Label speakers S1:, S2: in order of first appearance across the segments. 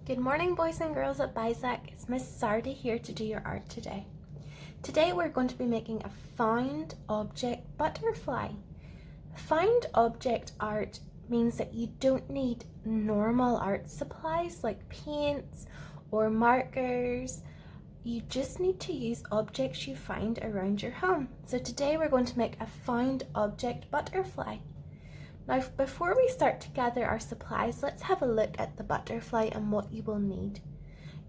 S1: Good morning, boys and girls at Bizac. It's Miss Sardi here to do your art today. Today we're going to be making a found object butterfly. Found object art means that you don't need normal art supplies like paints or markers. You just need to use objects you find around your home. So today we're going to make a found object butterfly. Now, before we start to gather our supplies, let's have a look at the butterfly and what you will need.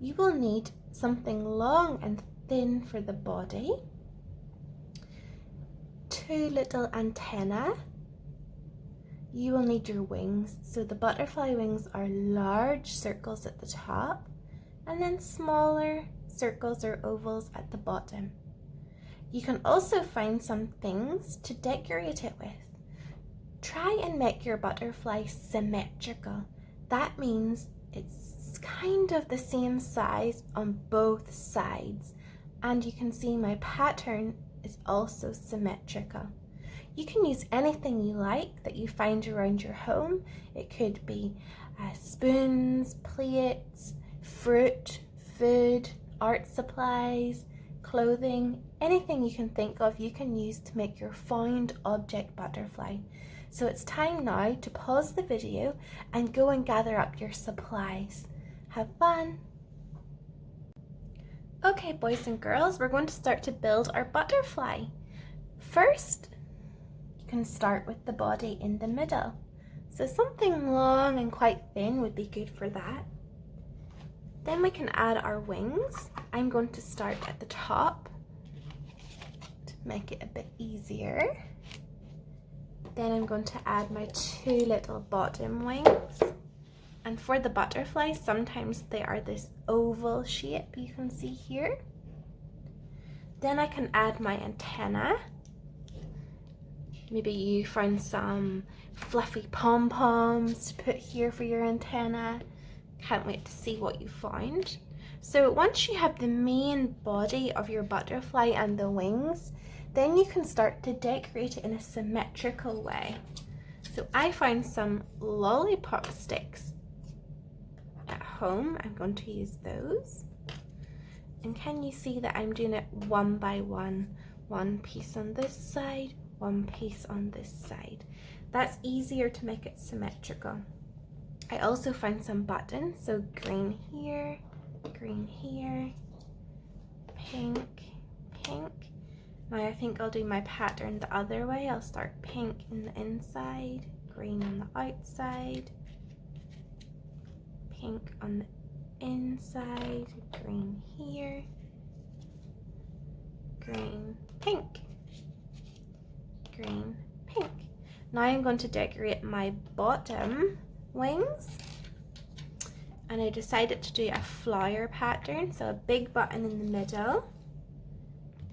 S1: You will need something long and thin for the body, 2 little antennae. You will need your wings. So the butterfly wings are large circles at the top and then smaller circles or ovals at the bottom. You can also find some things to decorate it with. Try and make your butterfly symmetrical. That means it's kind of the same size on both sides. And you can see my pattern is also symmetrical. You can use anything you like that you find around your home. It could be spoons, plates, fruit, food, art supplies, clothing, anything you can think of you can use to make your found object butterfly. So it's time now to pause the video and go and gather up your supplies. Have fun! Okay, boys and girls, we're going to start to build our butterfly. First, you can start with the body in the middle. So something long and quite thin would be good for that. Then we can add our wings. I'm going to start at the top to make it a bit easier. Then I'm going to add my 2 little bottom wings. And for the butterfly, sometimes they are this oval shape you can see here. Then I can add my antenna. Maybe you find some fluffy pom-poms to put here for your antenna. Can't wait to see what you find. So once you have the main body of your butterfly and the wings, then you can start to decorate it in a symmetrical way. So I found some lollipop sticks at home. I'm going to use those. And can you see that I'm doing it one by one? One piece on this side, one piece on this side. That's easier to make it symmetrical. I also found some buttons, so green here, pink, pink. Now I think I'll do my pattern the other way. I'll start pink in the inside, green on the outside, pink on the inside, green here, green, pink, green, pink. Now I'm going to decorate my bottom wings. And I decided to do a flower pattern, so a big button in the middle.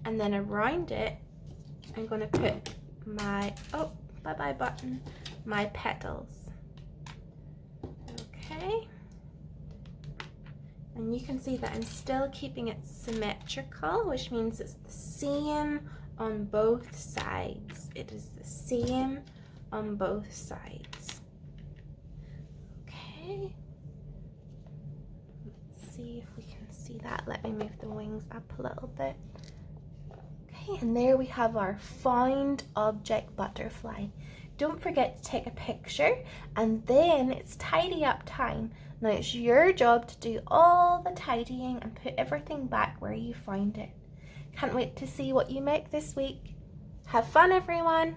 S1: And then around it, I'm going to put my, oh, bye-bye button, my petals. Okay. And you can see that I'm still keeping it symmetrical, which means it's the same on both sides. It is the same on both sides. Okay. Let's see if we can see that. Let me move the wings up a little bit. And there we have our found object butterfly. Don't forget to take a picture, and then it's tidy up time. Now it's your job to do all the tidying and put everything back where you found it. Can't wait to see what you make this week. Have fun, everyone!